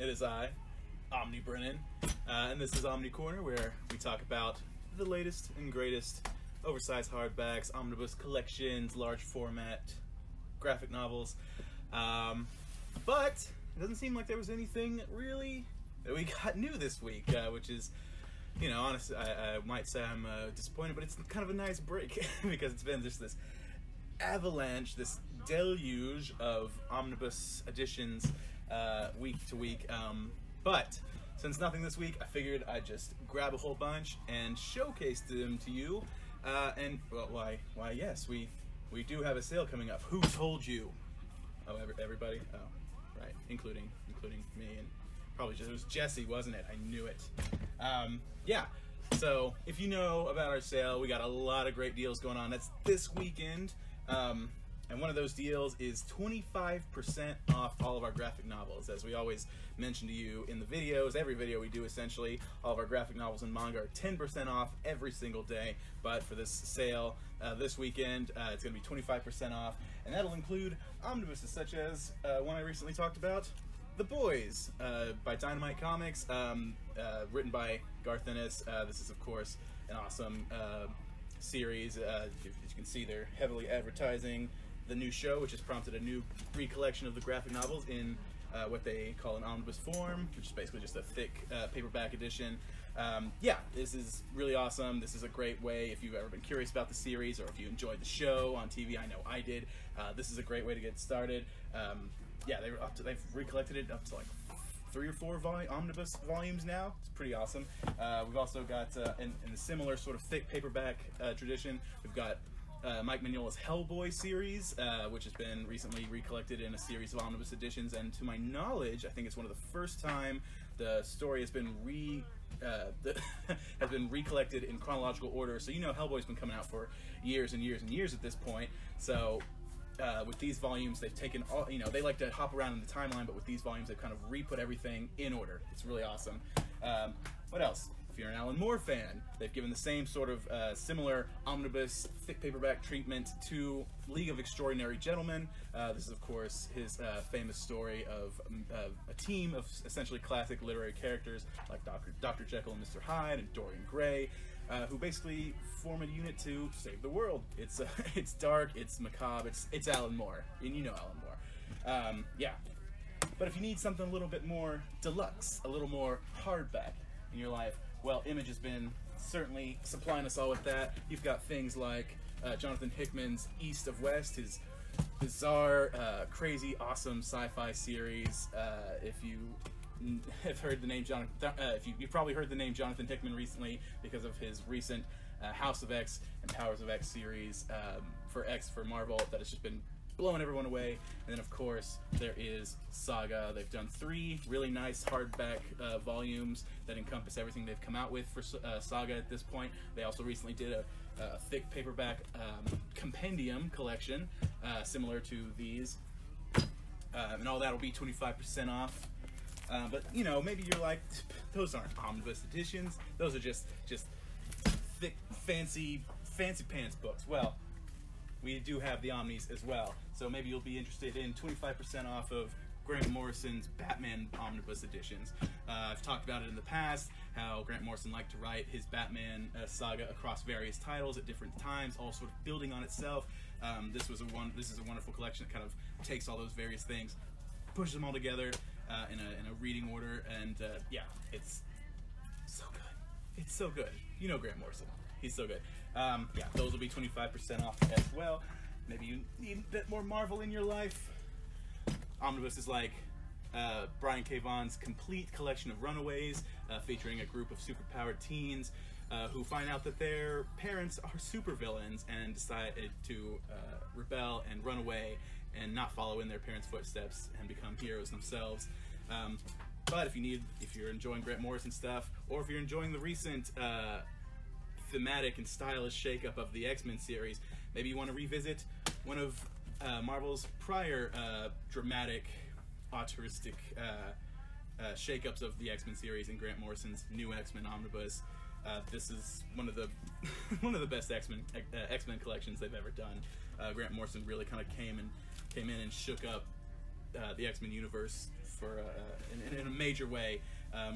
It is I, Omnibrennen, and this is Omnicorner, where we talk about the latest and greatest oversized hardbacks, omnibus collections, large format graphic novels. But it doesn't seem like there was anything really that we got new this week, which is, you know, honestly, I might say I'm disappointed, but it's kind of a nice break because it's been just this avalanche, this deluge of omnibus editions week to week. But since nothing this week, I figured I'd just grab a whole bunch and showcase them to you. And well, why yes, we do have a sale coming up. Who told you? Oh, everybody? Oh, right, including me, and probably just, it was Jesse, wasn't it? I knew it. Yeah, so if you know about our sale, we got a lot of great deals going on. That's this weekend. And one of those deals is 25% off all of our graphic novels. As we always mention to you in the videos, every video we do essentially, all of our graphic novels and manga are 10% off every single day. But for this sale this weekend, it's going to be 25% off, and that'll include omnibuses such as one I recently talked about, The Boys by Dynamite Comics, written by Garth Ennis. This is, of course, an awesome series. As you can see, they're heavily advertising the new show, which has prompted a new recollection of the graphic novels in what they call an omnibus form, which is basically just a thick paperback edition. Yeah, this is really awesome. This is a great way, if you've ever been curious about the series or if you enjoyed the show on TV. I know I did. This is a great way to get started. Yeah, they've recollected it up to like 3 or 4 omnibus volumes now. It's pretty awesome. We've also got, in a similar sort of thick paperback tradition, we've got Mike Mignola's Hellboy series, which has been recently recollected in a series of omnibus editions, and to my knowledge, I think it's one of the first time the story has been recollected in chronological order. So you know Hellboy's been coming out for years and years and years at this point. So with these volumes, they've taken all, you know, they like to hop around in the timeline, but with these volumes, they've kind of re-put everything in order. It's really awesome. What else? If you're an Alan Moore fan, they've given the same sort of similar omnibus thick paperback treatment to League of Extraordinary Gentlemen. This is, of course, his famous story of a team of essentially classic literary characters like Dr. Jekyll and Mr. Hyde and Dorian Gray, who basically form a unit to save the world. It's it's dark, it's macabre, it's Alan Moore, and you know Alan Moore. Yeah, but if you need something a little bit more deluxe, a little more hardback in your life, well, Image has been certainly supplying us all with that. You've got things like Jonathan Hickman's East of West, his bizarre, crazy, awesome sci-fi series. If you have heard the name you've probably heard the name Jonathan Hickman recently because of his recent House of X and Powers of X series for Marvel that has just been blowing everyone away. And then, of course, there is Saga. They've done 3 really nice hardback volumes that encompass everything they've come out with for Saga at this point. They also recently did a thick paperback compendium collection similar to these, and all that will be 25% off. But you know, maybe you're like, those aren't omnibus editions. Those are just thick, fancy pants books. Well, we do have the Omnis as well, so maybe you'll be interested in 25% off of Grant Morrison's Batman omnibus editions. I've talked about it in the past, how Grant Morrison liked to write his Batman saga across various titles at different times, all sort of building on itself. This is a wonderful collection that kind of takes all those various things, pushes them all together in a reading order, and yeah, it's so good. It's so good. You know Grant Morrison. He's so good. Yeah, those will be 25% off as well. Maybe you need a bit more Marvel in your life. Omnibus is like Brian K. Vaughan's complete collection of Runaways, featuring a group of superpowered teens who find out that their parents are supervillains and decide to rebel and run away and not follow in their parents' footsteps and become heroes themselves. But if you're enjoying Grant Morrison stuff, or if you're enjoying the recent thematic and stylish shakeup of the X-Men series, maybe you want to revisit one of Marvel's prior dramatic, altruistic shakeups of the X-Men series in Grant Morrison's new X-Men omnibus. This is one of the best X-Men collections they've ever done. Grant Morrison really kind of came in and shook up the X-Men universe for in a major way,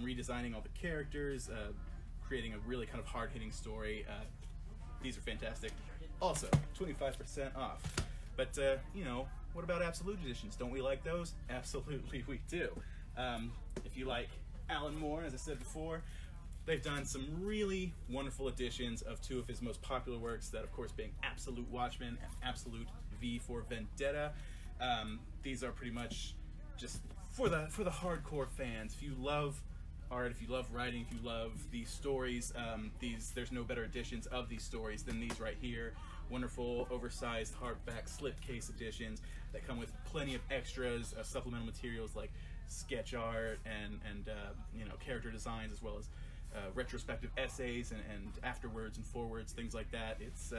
redesigning all the characters, creating a really kind of hard-hitting story. These are fantastic. Also, 25% off. But, you know, what about Absolute Editions? Don't we like those? Absolutely we do. If you like Alan Moore, as I said before, they've done some really wonderful editions of two of his most popular works, that of course being Absolute Watchmen and Absolute V for Vendetta. These are pretty much just for the hardcore fans. If you love art, if you love writing, if you love these stories, there's no better editions of these stories than these right here. Wonderful oversized hardback slipcase editions that come with plenty of extras, supplemental materials like sketch art and you know, character designs, as well as retrospective essays and afterwards and forwards, things like that. It's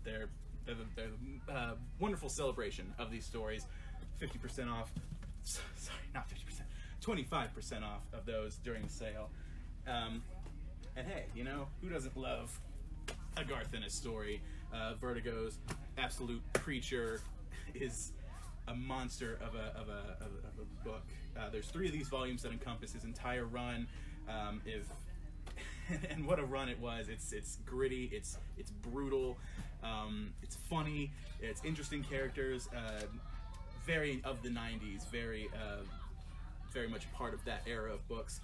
they're a wonderful celebration of these stories. 50% off. Sorry, not 50%. 25% off of those during the sale. And hey, you know, who doesn't love a Garth Ennis story? Vertigo's Absolute Creature is a monster of a book. There's 3 of these volumes that encompass his entire run. And what a run it was. It's gritty, it's brutal, it's funny, it's interesting characters, very of the 90s, very much part of that era of books.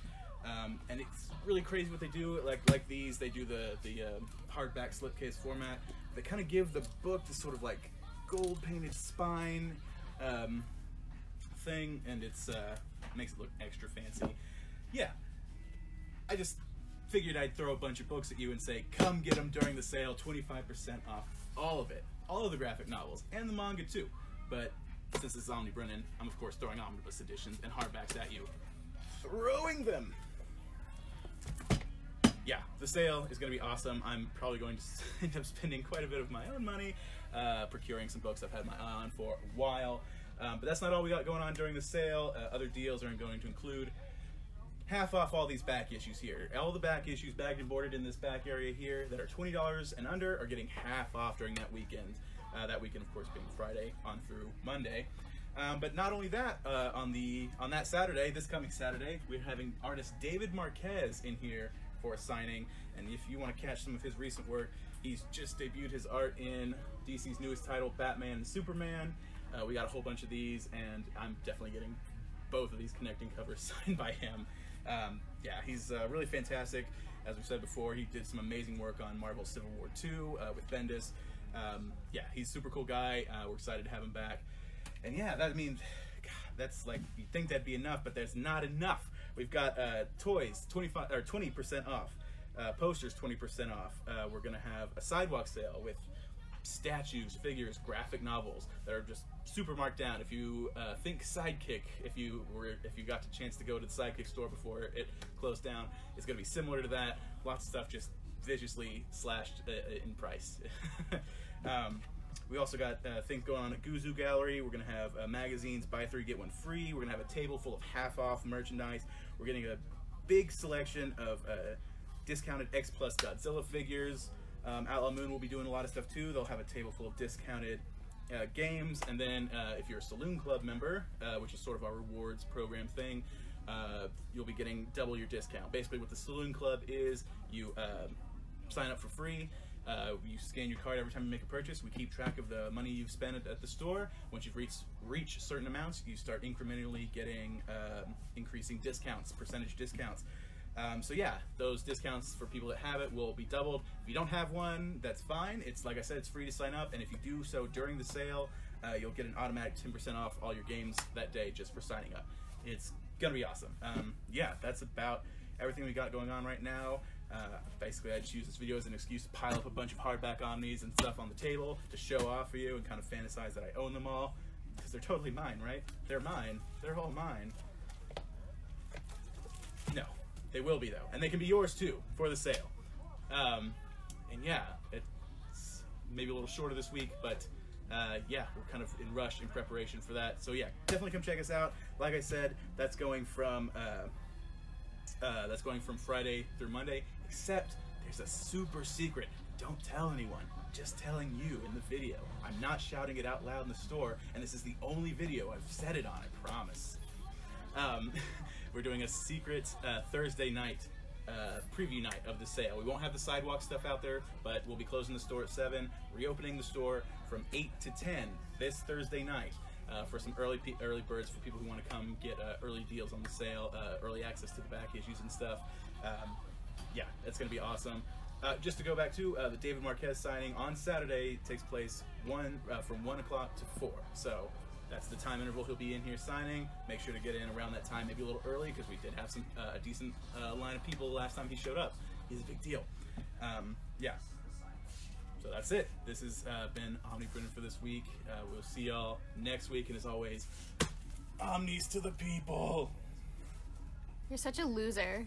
And it's really crazy what they do. Like these, they do the hardback slipcase format. They kind of give the book this sort of like gold painted spine thing, and it's makes it look extra fancy. Yeah, I just figured I'd throw a bunch of books at you and say, come get them during the sale, 25% off all of it, all of the graphic novels and the manga too. But since this is Omnibrennen, I'm of course throwing omnibus editions and hardbacks at you, throwing them. Yeah, the sale is going to be awesome. I'm probably going to end up spending quite a bit of my own money procuring some books I've had my eye on for a while. But that's not all we got going on during the sale. Other deals are going to include half off all these back issues here. All the back issues bagged and boarded in this back area here that are $20 and under are getting half off during that weekend. That weekend, of course, being Friday on through Monday. But not only that, on that Saturday, this coming Saturday, we're having artist David Marquez in here for a signing. And if you want to catch some of his recent work, he's just debuted his art in DC's newest title, Batman and Superman. We got a whole bunch of these, and I'm definitely getting both of these connecting covers signed by him. Yeah, he's really fantastic. As we said before, he did some amazing work on Marvel's Civil War II with Bendis. Yeah, he's a super cool guy. We're excited to have him back. And yeah, that means, God, that's like, you'd think that'd be enough, but there's not enough. We've got toys 20% off, posters 20% off. We're gonna have a sidewalk sale with statues, figures, graphic novels that are just super marked down. If you think Sidekick, if you got the chance to go to the Sidekick store before it closed down, it's gonna be similar to that. Lots of stuff just viciously slashed in price. We also got things going on at Guzu Gallery. We're gonna have magazines, buy 3 get 1 free. We're gonna have a table full of half-off merchandise. We're getting a big selection of discounted X Plus Godzilla figures. Outlaw Moon will be doing a lot of stuff too. They'll have a table full of discounted games, and then if you're a Saloon Club member, which is sort of our rewards program thing, you'll be getting double your discount. Basically what the Saloon Club is, you sign up for free, you scan your card every time you make a purchase. We keep track of the money you've spent at the store. Once you've reached certain amounts, you start incrementally getting increasing discounts, percentage discounts. So yeah, those discounts for people that have it will be doubled. If you don't have one, that's fine. It's, like I said, it's free to sign up, and if you do so during the sale, you'll get an automatic 10% off all your games that day just for signing up. It's gonna be awesome. Yeah, that's about everything we got going on right now. Basically, I just use this video as an excuse to pile up a bunch of hardback Omnis and stuff on the table to show off for you and kind of fantasize that I own them all, because they're totally mine, right? They're mine. They're all mine. No. They will be though, and they can be yours too for the sale. And yeah, it's maybe a little shorter this week, but yeah, we're kind of in rush in preparation for that. So yeah, definitely come check us out. Like I said, that's going from Friday through Monday. Except there's a super secret. Don't tell anyone. Just telling you in the video. I'm not shouting it out loud in the store, and this is the only video I've said it on. I promise. We're doing a secret Thursday night preview night of the sale. We won't have the sidewalk stuff out there, but we'll be closing the store at 7, reopening the store from 8 to 10 this Thursday night for some early birds, for people who want to come get early deals on the sale, early access to the back issues and stuff. Yeah, it's going to be awesome. Just to go back to the David Marquez signing on Saturday takes place from 1 o'clock to 4. So that's the time interval he'll be in here signing. Make sure to get in around that time, maybe a little early, because we did have a decent line of people the last time he showed up. He's a big deal. Yeah. So that's it. This has been Omnibrennen for this week. We'll see y'all next week, and as always, Omnis to the people. You're such a loser.